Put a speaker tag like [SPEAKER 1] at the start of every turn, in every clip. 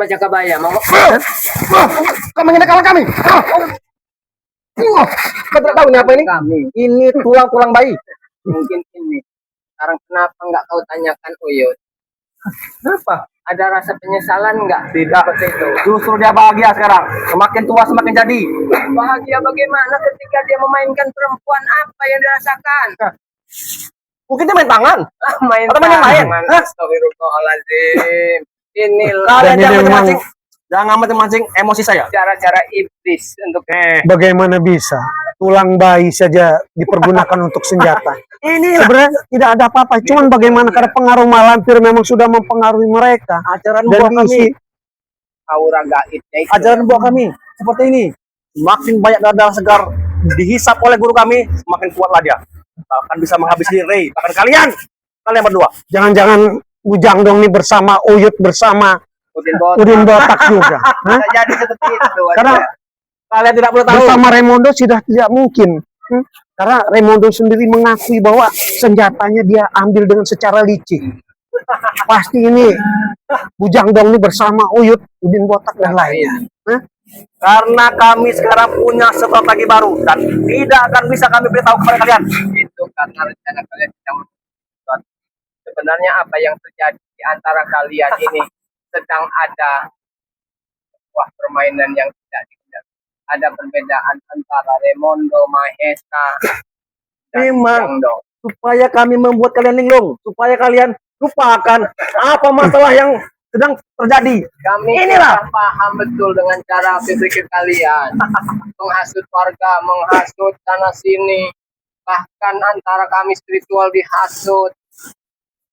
[SPEAKER 1] Baca kabaya, mau
[SPEAKER 2] Kau menghinakan kami. Kau tidak tahu ini apa ini?
[SPEAKER 1] kami.
[SPEAKER 2] Ini tulang-tulang bayi.
[SPEAKER 1] Mungkin ini. Sekarang kenapa nggak kau tanyakan Uyut?
[SPEAKER 2] Kenapa?
[SPEAKER 1] Ada rasa penyesalan nggak?
[SPEAKER 2] Tidak.
[SPEAKER 1] Seperti itu.
[SPEAKER 2] Justru dia bahagia sekarang. Semakin tua semakin jadi.
[SPEAKER 1] Bahagia bagaimana ketika dia memainkan perempuan, apa yang dirasakan?
[SPEAKER 2] Mungkin dia main tangan.
[SPEAKER 1] Main
[SPEAKER 2] Atau main yang lain?
[SPEAKER 1] tangan.
[SPEAKER 2] Hah?
[SPEAKER 1] Astagfirullahaladzim. Inilah
[SPEAKER 2] Kalian
[SPEAKER 3] ini
[SPEAKER 2] jangan
[SPEAKER 3] memang-
[SPEAKER 2] mancing. Jangan mancing emosi saya.
[SPEAKER 1] cara-cara iblis untuk
[SPEAKER 3] Bagaimana bisa tulang bayi saja dipergunakan untuk senjata?
[SPEAKER 2] Inilah
[SPEAKER 3] Sebenarnya tidak ada apa-apa, cuman bagaimana karena pengaruh malampir memang sudah mempengaruhi mereka
[SPEAKER 2] ajaran
[SPEAKER 3] dan
[SPEAKER 2] buah kami.
[SPEAKER 3] diisi.
[SPEAKER 1] aura gaibnya itu.
[SPEAKER 2] Ajaran buah kami seperti ini. Semakin banyak darah segar dihisap oleh guru kami, semakin kuatlah dia. Akan bisa menghabisi Ray. Bahkan kalian berdua.
[SPEAKER 3] Jangan-jangan Bujang Dong ini bersama Uyut bersama Udin Botak juga. Hah?
[SPEAKER 1] Bisa jadi seperti itu.
[SPEAKER 3] Karena
[SPEAKER 2] Kalian tidak perlu tahu.
[SPEAKER 3] bersama Raimundo sudah tidak mungkin. Karena Raimundo sendiri mengakui bahwa senjatanya dia ambil dengan secara licik. Pasti ini Bujang Dong ini bersama Uyut, Udin Botak dan lainnya. Hah?
[SPEAKER 2] Karena kami sekarang punya strategi baru dan tidak akan bisa kami beritahu kepada kalian.
[SPEAKER 1] Itu karena rencana kalian sedang sesuatu. Sebenarnya apa yang terjadi di antara kalian ini sedang ada sebuah permainan yang tidak dikenal. Ada perbedaan antara Raimundo, Mahesa, dan
[SPEAKER 2] Memang.
[SPEAKER 1] Bujang Dong.
[SPEAKER 2] Supaya kami membuat kalian linglung, supaya kalian lupakan apa masalah yang sedang terjadi.
[SPEAKER 1] Kami
[SPEAKER 2] Inilah.
[SPEAKER 1] sudah paham betul dengan cara berpikir kalian. Menghasut warga, menghasut sana sini. Bahkan antara kami spiritual dihasut.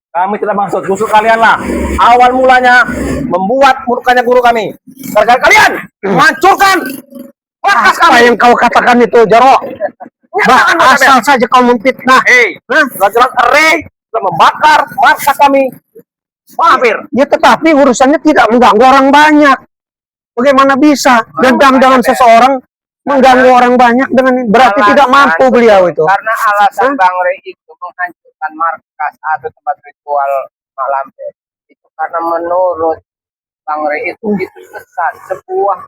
[SPEAKER 2] Kami tidak maksud, justru kalian lah. Awal mulanya membuat murkanya guru kami. Gara-gara kalian menghancurkan markas
[SPEAKER 3] Apa
[SPEAKER 2] kami.
[SPEAKER 3] yang kau katakan itu, Jaro? Asal saja kau memfitnah.
[SPEAKER 2] Hei, jelas-jelas Ray sudah membakar markas kami. Mampir.
[SPEAKER 3] Ya tetapi urusannya tidak mengganggu orang banyak. Bagaimana bisa dendam dengan seseorang mengganggu orang banyak dengan berarti
[SPEAKER 1] Alasan-
[SPEAKER 3] tidak mampu beliau itu.
[SPEAKER 1] Karena alasan Bang Rey itu menghancurkan markas atau tempat ritual Mak Lampir. Itu karena menurut Bang Rey itu sesat. Sebuah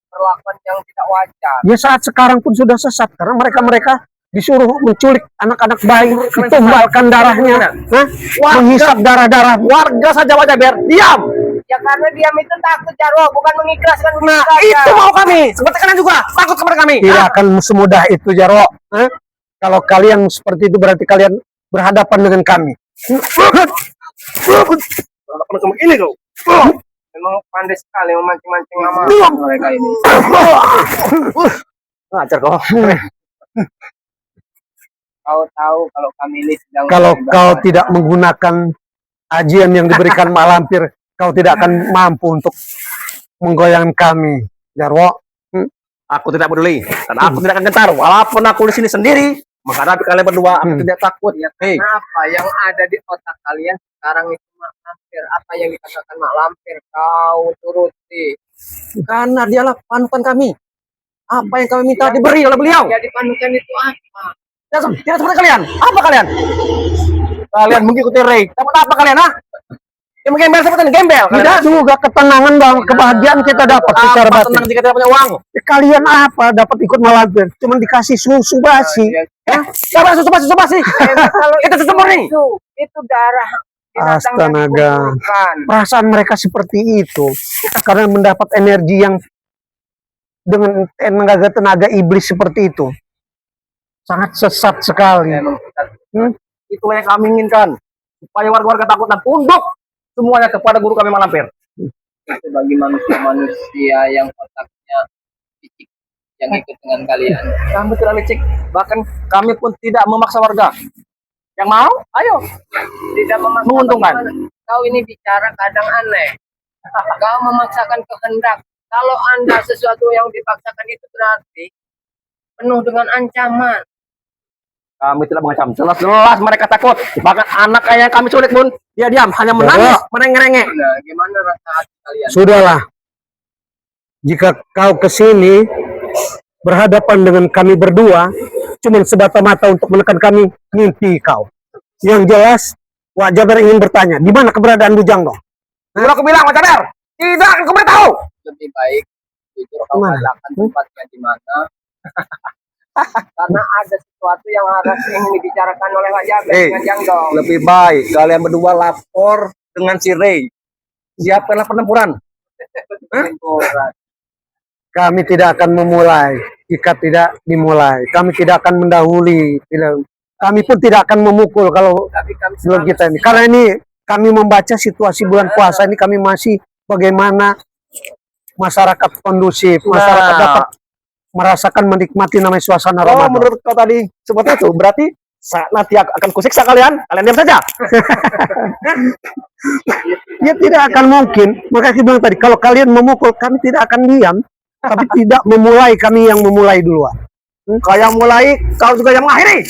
[SPEAKER 1] perlakuan yang tidak wajar.
[SPEAKER 3] Ya saat sekarang pun sudah sesat karena mereka disuruh menculik anak-anak bayi, ditumbalkan darahnya, menghisap darah-darah
[SPEAKER 2] Warga saja wajah biar diam.
[SPEAKER 1] Ya karena diam itu takut Jarwo, bukan mengikhlaskan.
[SPEAKER 2] Nah, itu mau kami. Seperti kalian juga takut kepada kami.
[SPEAKER 3] Tidak akan semudah itu, Jarwo. Kalau kalian seperti itu berarti kalian berhadapan dengan kami.
[SPEAKER 2] Sama ini kau.
[SPEAKER 1] Memang pandai sekali memancing-mancing nama mereka ini.
[SPEAKER 2] Ngajar kau.
[SPEAKER 1] Kau tahu kalau kami ini sedang
[SPEAKER 3] Kalau
[SPEAKER 1] beribadah.
[SPEAKER 3] kau tidak menggunakan ajian yang diberikan malampir, kau tidak akan mampu untuk menggoyang kami, Jarwo.
[SPEAKER 2] Aku tidak peduli dan aku tidak akan gentar walaupun aku di sini sendiri menghadapi kalian berdua. Aku tidak takut. Hei,
[SPEAKER 1] Apa yang ada di otak kalian sekarang itu Mak Lampir? Apa yang dikatakan Mak Lampir kau turuti?
[SPEAKER 2] karena dialah panutan kami. Apa yang kami minta diberi oleh beliau.
[SPEAKER 1] Jadi panutan itu apa?
[SPEAKER 2] Tidak seperti kalian. Apa kalian? Kalian mengikuti Ray. Dapat apa kalian, ha? Yang gembel seperti ini, gembel.
[SPEAKER 3] Tidak juga ketenangan bang, kebahagiaan kita dapat secara
[SPEAKER 2] Apa
[SPEAKER 3] batin.
[SPEAKER 2] tenang jika tidak punya uang?
[SPEAKER 3] Ya, kalian apa dapat ikut malampir? Cuman dikasih susu basi.
[SPEAKER 2] Siapa susu basi?
[SPEAKER 1] Kalau
[SPEAKER 2] Itu susu murni.
[SPEAKER 1] itu darah binatang yang
[SPEAKER 3] Astaga.
[SPEAKER 1] dikuburkan.
[SPEAKER 3] Perasaan mereka seperti itu karena mendapat energi yang dengan tenaga iblis seperti itu sangat sesat sekali.
[SPEAKER 1] Memang kita
[SPEAKER 2] Itulah yang kami inginkan. Supaya warga-warga takut dan tunduk semuanya kepada guru kami Malampir.
[SPEAKER 1] itu bagi manusia-manusia yang otaknya licik yang ikut dengan kalian.
[SPEAKER 2] Kami tidak licik. Bahkan kami pun tidak memaksa warga. Yang mau, ayo.
[SPEAKER 1] Tidak memaksa.
[SPEAKER 2] Menguntungkan.
[SPEAKER 1] Bagaimana? Kau ini bicara kadang aneh. Kau memaksakan kehendak. Kalau Anda sesuatu yang dipaksakan itu berarti penuh dengan ancaman.
[SPEAKER 2] Kami tidak mengancam. Jelas-jelas mereka takut. Bahkan anak yang kami sulit pun dia diam, hanya menangis, merengek-rengek.
[SPEAKER 1] Nah, gimana rasa hati kalian?
[SPEAKER 3] Sudahlah, jika kau kesini berhadapan dengan kami berdua, cuma semata-mata untuk menekan kami, mimpi kau. Yang jelas, Wak Jaber ingin bertanya, di mana keberadaan Bujang Dong?
[SPEAKER 2] Dulu aku bilang, Wak Jaber, Tidak akan kamu tahu.
[SPEAKER 1] Lebih baik jujur kau
[SPEAKER 3] Gimana?
[SPEAKER 1] katakan tempatnya di mana. Karena ada sesuatu yang harus ingin dibicarakan oleh Pak Jaber dengan Jang Dong.
[SPEAKER 2] Lebih baik kalian berdua lapor dengan si Ray. Siapkanlah pertempuran.
[SPEAKER 1] Tempuran.
[SPEAKER 3] Kami tidak akan memulai jika tidak dimulai. Kami tidak akan mendahului. Kami pun tidak akan memukul kalau
[SPEAKER 1] Tapi kami
[SPEAKER 3] belum
[SPEAKER 1] selalu
[SPEAKER 3] kita ini.
[SPEAKER 1] siap.
[SPEAKER 3] Karena ini kami membaca situasi bulan puasa ini, kami masih bagaimana masyarakat kondusif, masyarakat
[SPEAKER 2] Nah.
[SPEAKER 3] dapat merasakan menikmati namanya suasana
[SPEAKER 2] Kalau
[SPEAKER 3] Ramadan.
[SPEAKER 2] menurut kau tadi seperti itu, berarti saat nanti akan kusiksa kalian diam saja.
[SPEAKER 3] Ya tidak akan mungkin. Maka saya bilang tadi, kalau kalian memukul, kami tidak akan diam. Tapi tidak memulai, kami yang memulai duluan.
[SPEAKER 2] Kau yang mulai, kau juga yang mengakhiri.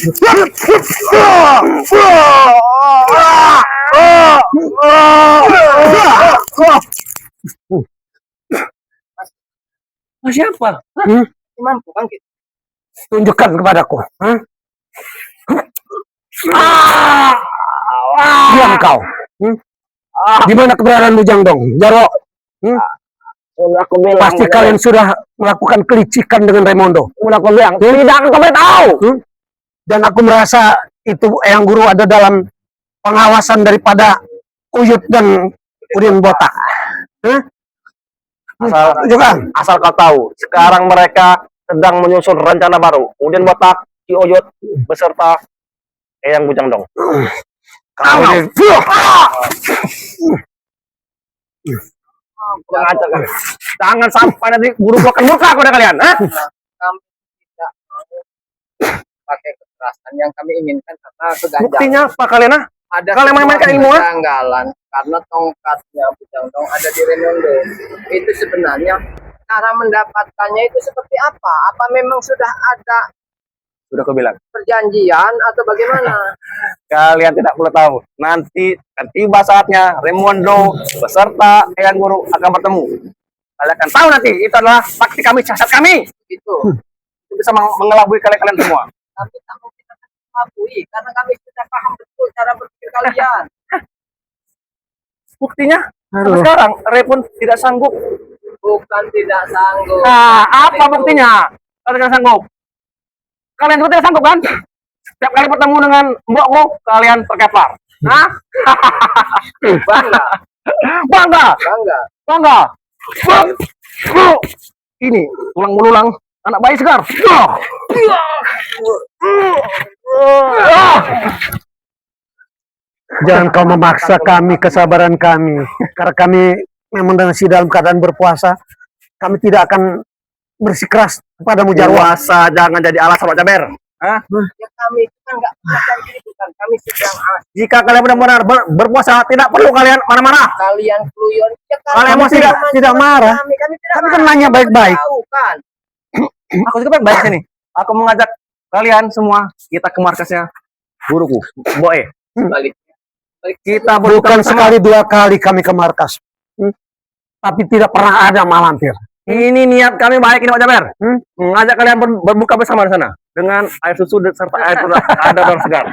[SPEAKER 2] Siapa?
[SPEAKER 3] Hmm?
[SPEAKER 1] Mampu kan kita.
[SPEAKER 3] Tunjukkan kepadaku. Hah? Diam kau. Hmm? Di mana keberadaan Bujang Dong? Jaro. Hmm?
[SPEAKER 2] Aku bilang,
[SPEAKER 3] Pasti kalian sudah melakukan kelicikan dengan Raimondo.
[SPEAKER 2] aku bilang, tidak akan kamu tahu.
[SPEAKER 3] Hmm? Dan aku merasa itu Eyang Guru ada dalam pengawasan daripada Uyut dan Udin Botak. Hah?
[SPEAKER 2] Asal kau tahu, sekarang mereka sedang menyusun rencana baru. Udin Botak, Ki Oyot, beserta Eyang Bujang Dong. Jangan sampai nanti guru akan murka kepada kalian. Hah?
[SPEAKER 1] Kami tidak mau pakai kekerasan yang kami inginkan karena keganjangan.
[SPEAKER 2] Buktinya apa kalian? Ah?
[SPEAKER 1] Ada
[SPEAKER 2] Kalian main-mainkan ilmu, ah?
[SPEAKER 1] kejanggalan karena tongkatnya Bujang Dong ada di Renondo. Itu sebenarnya cara mendapatkannya itu seperti apa? Apa memang sudah ada
[SPEAKER 2] Sudah aku bilang.
[SPEAKER 1] perjanjian atau bagaimana?
[SPEAKER 2] Kalian tidak perlu tahu. Nanti akan tiba saatnya Raimondo beserta Eyang Guru akan bertemu. Kalian akan tahu nanti itu adalah sakti kami, cacat kami.
[SPEAKER 1] Itu.
[SPEAKER 2] Itu bisa mengelabui kalian semua.
[SPEAKER 1] Tapi kamu tidak akan mengakui karena kami sudah paham betul cara berpikir kalian.
[SPEAKER 2] Buktinya sampai
[SPEAKER 3] Aduh.
[SPEAKER 2] sekarang Ray pun tidak sanggup.
[SPEAKER 1] Bukan tidak sanggup.
[SPEAKER 2] Nah, apa
[SPEAKER 1] Itu.
[SPEAKER 2] buktinya? Kalau tidak sanggup. Kalian juga tidak sanggup kan? Setiap kali bertemu dengan mbokmu, kalian terkepar. Hah?
[SPEAKER 1] Bangga,
[SPEAKER 2] Bangga,
[SPEAKER 1] bangga.
[SPEAKER 2] bangga. Ini tulang belulang anak bayi segar.
[SPEAKER 3] Jangan kau memaksa kami, kesabaran kami. Karena kami memang masih dalam keadaan berpuasa. Kami tidak akan bersikeras kepada Mujarwa.
[SPEAKER 2] Puasa jangan jadi alasan Pak Jaber. Hah?
[SPEAKER 1] Ya kami itu kan nggak macam itu kan. Kami sedang
[SPEAKER 2] Jika kalian benar-benar berpuasa, tidak perlu kalian marah-marah.
[SPEAKER 1] kalian keluyuan. Ya,
[SPEAKER 2] Kalian
[SPEAKER 3] Kami
[SPEAKER 2] emosi
[SPEAKER 3] tidak marah.
[SPEAKER 1] Kami tidak
[SPEAKER 3] Kami kan
[SPEAKER 1] marah.
[SPEAKER 3] nanya baik-baik.
[SPEAKER 1] Tahu kan.
[SPEAKER 2] Aku juga baik-baik sini. Aku mengajak kalian semua kita ke markasnya guruku, Boe.
[SPEAKER 1] Balik.
[SPEAKER 2] Kita
[SPEAKER 3] Bukan
[SPEAKER 2] berbuka
[SPEAKER 3] sekali dua kali kami ke markas. Tapi tidak pernah ada malampir.
[SPEAKER 2] Ini niat kami baik ini Pak Jaber.
[SPEAKER 3] Hmm?
[SPEAKER 2] Mengajak kalian berbuka bersama di sana dengan air susu serta air ada dan segar.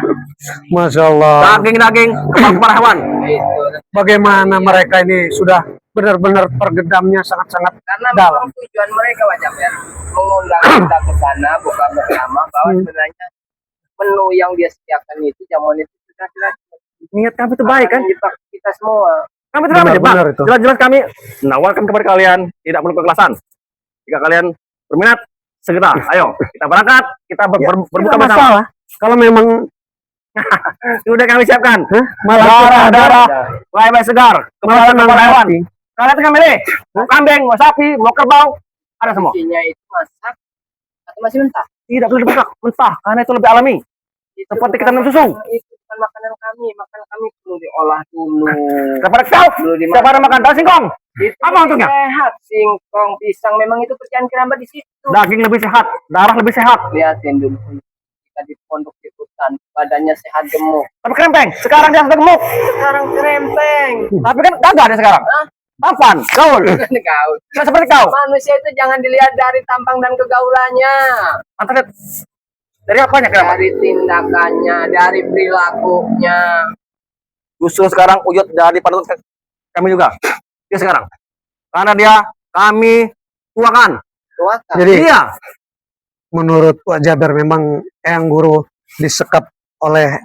[SPEAKER 3] Masya Allah.
[SPEAKER 2] Daging-daging kepala hewan.
[SPEAKER 1] Itu.
[SPEAKER 3] Bagaimana mereka ini sudah benar-benar pergedamnya sangat-sangat
[SPEAKER 1] Karena
[SPEAKER 3] dalam.
[SPEAKER 1] memang tujuan mereka wajib ya mengundang kita ke sana buka bersama bahwa sebenarnya menu yang dia sediakan itu jamuan itu sudah jelas
[SPEAKER 2] Niat kami itu baik kan?
[SPEAKER 1] menjebak kita semua.
[SPEAKER 2] Kami tidak menjebak.
[SPEAKER 3] Benar itu.
[SPEAKER 2] Jelas-jelas kami menawarkan kepada kalian tidak perlu kekerasan. Jika kalian berminat segera, ayo kita berangkat, kita berbuka
[SPEAKER 3] Tidak
[SPEAKER 2] bersama.
[SPEAKER 3] masalah. Kalau memang
[SPEAKER 2] Sudah kami siapkan.
[SPEAKER 3] malampir
[SPEAKER 2] Darah, bayi segar, kepala
[SPEAKER 3] Malah
[SPEAKER 2] kepala hewan.
[SPEAKER 3] nanti.
[SPEAKER 2] Kalian tinggal milih. Mau kambing, mau sapi, mau kerbau, ada semua.
[SPEAKER 1] Isinya itu masak atau masih mentah?
[SPEAKER 2] Tidak perlu dimasak mentah, karena itu lebih alami.
[SPEAKER 1] Itu
[SPEAKER 2] Seperti
[SPEAKER 1] bukan
[SPEAKER 2] kita minum susu.
[SPEAKER 1] Itu bukan makanan kami. Makanan kami perlu diolah dulu.
[SPEAKER 2] Daripada kau,
[SPEAKER 1] Perlu dimasak.
[SPEAKER 2] daripada makan daun singkong.
[SPEAKER 1] Itu
[SPEAKER 2] Apa
[SPEAKER 1] lebih
[SPEAKER 2] untungnya?
[SPEAKER 1] Sehat, singkong, pisang. Memang itu kerjaan keramba di situ.
[SPEAKER 2] Daging lebih sehat, darah lebih sehat.
[SPEAKER 1] Lihatin dulu. Kita di pondok di hutan. Badannya sehat gemuk.
[SPEAKER 2] Tapi krempeng, sekarang dia sudah gemuk.
[SPEAKER 1] Sekarang kerempeng.
[SPEAKER 2] Tapi kan kagak dia sekarang.
[SPEAKER 1] Hah?
[SPEAKER 2] Tampan, gaul.
[SPEAKER 1] Kau.
[SPEAKER 2] Nggak seperti kau.
[SPEAKER 1] Manusia itu jangan dilihat dari tampang dan kegaulannya.
[SPEAKER 2] Anta lihat dari apanya kenapa?
[SPEAKER 1] Dari tindakannya, dari perilakunya.
[SPEAKER 2] Justru sekarang Uyut jadi panutan kami juga. Dia sekarang. Karena dia kami tuakan.
[SPEAKER 1] Tuakan.
[SPEAKER 3] Jadi
[SPEAKER 2] Iya.
[SPEAKER 3] menurut Pak Jaber memang Eyang Guru disekap oleh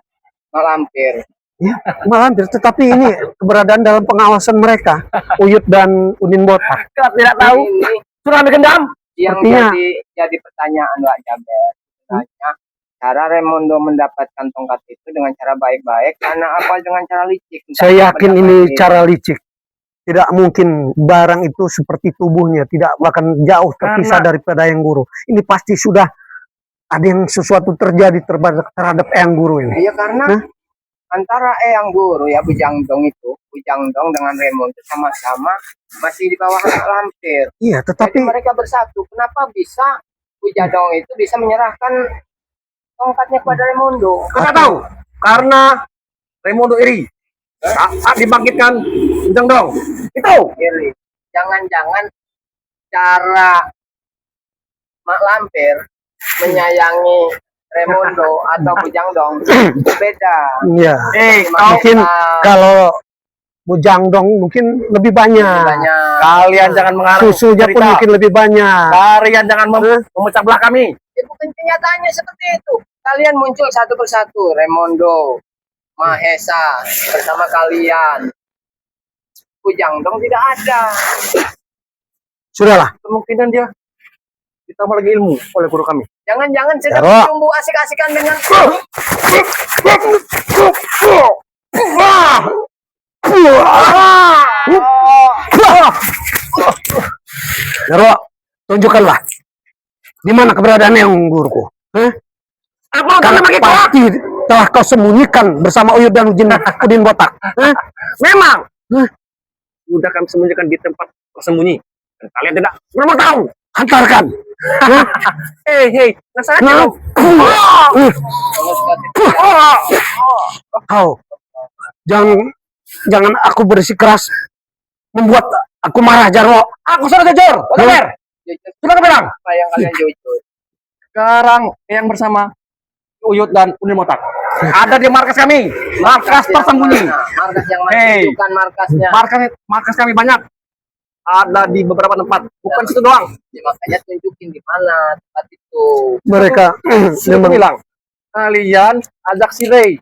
[SPEAKER 1] Malampir.
[SPEAKER 3] ya, Malampir, tetapi ini keberadaan dalam pengawasan mereka, Uyut dan Udin Botak.
[SPEAKER 2] Kita tidak tahu.
[SPEAKER 1] Ini
[SPEAKER 2] Sudah kami gendam.
[SPEAKER 1] yang
[SPEAKER 3] Sepertinya-
[SPEAKER 1] jadi pertanyaan Wak Jaber. Sebenarnya cara Raimundo mendapatkan tongkat itu dengan cara baik-baik karena apa dengan cara licik. Entah
[SPEAKER 3] Saya yakin ini
[SPEAKER 1] mendapatkan-
[SPEAKER 3] cara licik. Tidak mungkin barang itu seperti tubuhnya, tidak bahkan jauh terpisah
[SPEAKER 2] Karena-
[SPEAKER 3] daripada Eyang Guru. Ini pasti sudah ada yang sesuatu terjadi terhadap Eyang Guru ini.
[SPEAKER 1] Iya karena
[SPEAKER 3] Hah?
[SPEAKER 1] antara Eyang Guru ya Bujangbong dengan Raimundo sama-sama masih di bawah Malampir.
[SPEAKER 3] Iya,
[SPEAKER 1] Jadi
[SPEAKER 3] tetapi
[SPEAKER 1] mereka bersatu. Kenapa bisa Bujandong itu bisa menyerahkan tongkatnya kepada Raimundo?
[SPEAKER 2] Kita tahu. Karena Raimundo iri. Saat dibangkitkan Bujang Dong. Itu.
[SPEAKER 1] Iri. Jangan-jangan cara Mak Lampir menyayangi Raimundo atau Bujangbong itu beda.
[SPEAKER 3] ya mungkin kalau Bujangdong mungkin lebih banyak.
[SPEAKER 2] Kalian jangan mengarang
[SPEAKER 3] Susunya pun
[SPEAKER 2] cerita.
[SPEAKER 3] mungkin lebih banyak.
[SPEAKER 2] Kalian jangan memecah belah kami.
[SPEAKER 1] Ya, bukan kenyataannya seperti itu. Kalian muncul satu persatu, Raimundo, Mahesa bersama kalian. Bujangbong tidak ada.
[SPEAKER 3] Sudahlah.
[SPEAKER 2] Kemungkinan dia ditambah lagi ilmu oleh guru kami.
[SPEAKER 1] Jangan-jangan sedang
[SPEAKER 3] Jaro.
[SPEAKER 1] tumbuh asik-asikan dengan
[SPEAKER 3] Jaro, tunjukkanlah. Di mana keberadaan yang guruku? Hah?
[SPEAKER 2] Apa
[SPEAKER 3] Karena pasti telah kau sembunyikan bersama Uyut dan Udin Botak. Hah?
[SPEAKER 2] memang
[SPEAKER 3] Hah?
[SPEAKER 2] sudah kami sembunyikan di tempat tersembunyi. Dan kalian tidak pernah tahu.
[SPEAKER 3] Hantarkan.
[SPEAKER 2] Hei, nggak saja
[SPEAKER 3] Hah?
[SPEAKER 2] dong.
[SPEAKER 3] Kau jangan aku bersikeras membuat aku marah, Jarwo.
[SPEAKER 2] Aku sudah jujur. Oke,
[SPEAKER 1] jujur
[SPEAKER 2] sudah aku bilang.
[SPEAKER 1] apa yang kalian jujur.
[SPEAKER 2] Sekarang yang bersama Uyut dan Udin Botak ada di markas kami. Markas
[SPEAKER 1] yang
[SPEAKER 2] tersembunyi.
[SPEAKER 1] mana? Markas yang mana?
[SPEAKER 2] Hey.
[SPEAKER 1] Bukan markasnya.
[SPEAKER 2] Markas kami banyak. Ada di beberapa tempat. Bukan situ doang.
[SPEAKER 1] Ya, makanya tunjukin di mana tempat itu.
[SPEAKER 3] Mereka
[SPEAKER 2] Sudah aku
[SPEAKER 3] memang
[SPEAKER 2] bilang. Kalian ajak si Ray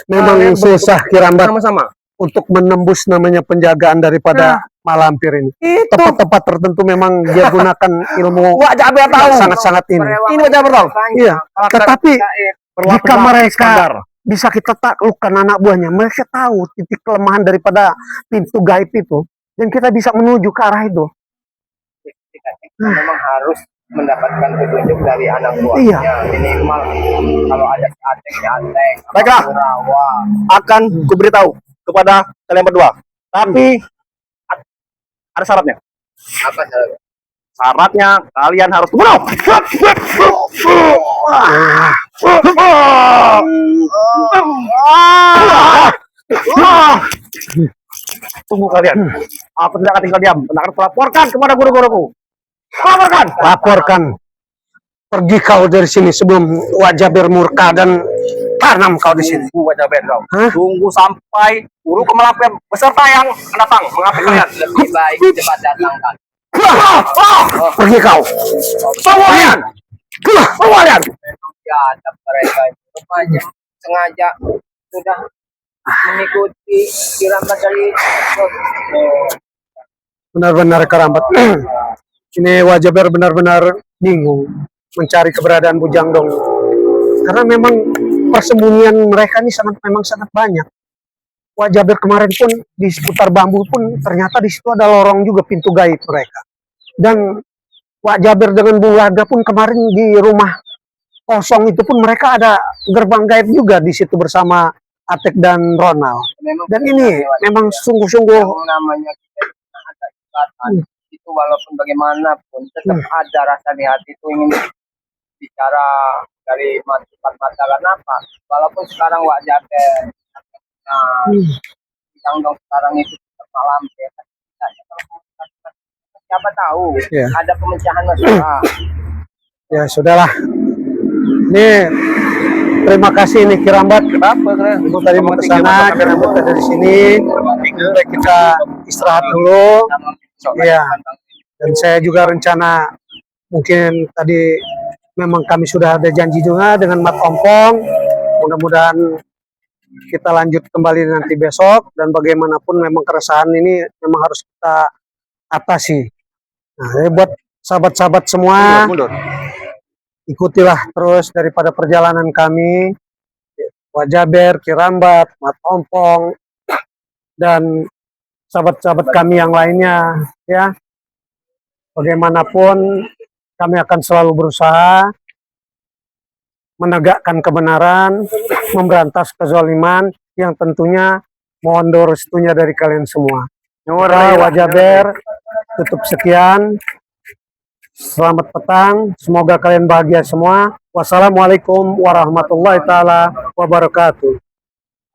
[SPEAKER 3] memang susah Kirambat
[SPEAKER 2] sama-sama.
[SPEAKER 3] untuk menembus namanya penjagaan daripada Malampir ini.
[SPEAKER 2] Itu.
[SPEAKER 3] Tempat-tempat tertentu memang dia gunakan ilmu
[SPEAKER 2] Wah, Jaber tahu.
[SPEAKER 3] sangat-sangat ini.
[SPEAKER 1] Perewang
[SPEAKER 2] Ini wajah bertau.
[SPEAKER 1] banyak.
[SPEAKER 3] Iya, tetapi
[SPEAKER 2] Perlakuan
[SPEAKER 3] jika mereka
[SPEAKER 2] standar.
[SPEAKER 3] bisa kita taklukkan anak buahnya, mereka tahu titik kelemahan daripada pintu gaib itu, dan kita bisa menuju ke arah itu.
[SPEAKER 1] Kita memang harus mendapatkan petunjuk dari anak buahnya.
[SPEAKER 3] Iya.
[SPEAKER 1] Minimal kalau ada si Ateng,
[SPEAKER 2] Baiklah.
[SPEAKER 1] Rawa.
[SPEAKER 2] Akan kuberitahu kepada kalian berdua. Tapi ada syaratnya.
[SPEAKER 1] Apa syaratnya?
[SPEAKER 2] Syaratnya kalian harus kubunuh. Tunggu kalian. Aku tidak akan tinggal diam. Dan akan kulaporkan kepada guru-guruku. Laporkan.
[SPEAKER 3] Laporkan. Pergi kau dari sini sebelum wajah bermurka dan tanam kau di sini.
[SPEAKER 2] Tunggu wajah Ben kau.
[SPEAKER 3] Hah?
[SPEAKER 2] Tunggu sampai guru kemelapir beserta yang akan datang mengapit kalian.
[SPEAKER 1] Lebih baik cepat datangkan.
[SPEAKER 3] Pergi kau.
[SPEAKER 2] Tunggu kalian. Tunggu kalian.
[SPEAKER 1] Memang ada mereka itu. Rupanya sengaja sudah mengikuti kirambat dari
[SPEAKER 3] Benar-benar Kerambat. Ini wajah benar-benar bingung mencari keberadaan Bujangbong. Karena memang persembunyian mereka ini memang sangat banyak. Wajah kemarin pun di seputar bambu pun ternyata di situ ada lorong juga pintu gaib mereka. Dan Wak Jaber dengan Bu Warga pun kemarin di rumah kosong itu pun mereka ada gerbang gaib juga di situ bersama Atek dan Ronald. Dan ini memang sungguh-sungguh
[SPEAKER 1] yang namanya kita ada ikatan itu walaupun bagaimanapun tetap ada rasa di hati itu ingin bicara dari mata kenapa walaupun sekarang Wak Jaber yang dong sekarang itu malam ya siapa tahu
[SPEAKER 3] Ya.
[SPEAKER 1] ada pemecahan masalah.
[SPEAKER 3] ya sudahlah. Ini terima kasih nih Kirambat.
[SPEAKER 2] Kenapa?
[SPEAKER 3] Ibu tadi mau ke sana, Kirambat dari sini. Baik, kita istirahat dulu. Iya. Dan saya juga rencana mungkin tadi memang kami sudah ada janji juga dengan Mat Ompong. Mudah-mudahan kita lanjut kembali nanti besok dan bagaimanapun memang keresahan ini memang harus kita atasi. Nah, jadi buat sahabat-sahabat semua,
[SPEAKER 2] Mundur.
[SPEAKER 3] ikutilah terus daripada perjalanan kami. Wajaber, Kirambat, Mat Ompong, dan sahabat-sahabat kami yang lainnya, ya. Bagaimanapun kami akan selalu berusaha menegakkan kebenaran, memberantas kezaliman yang tentunya mohon doa restunya dari kalian semua. Wajaber, tutup sekian. Selamat petang, semoga kalian bahagia semua. Wassalamualaikum warahmatullahi taala wabarakatuh.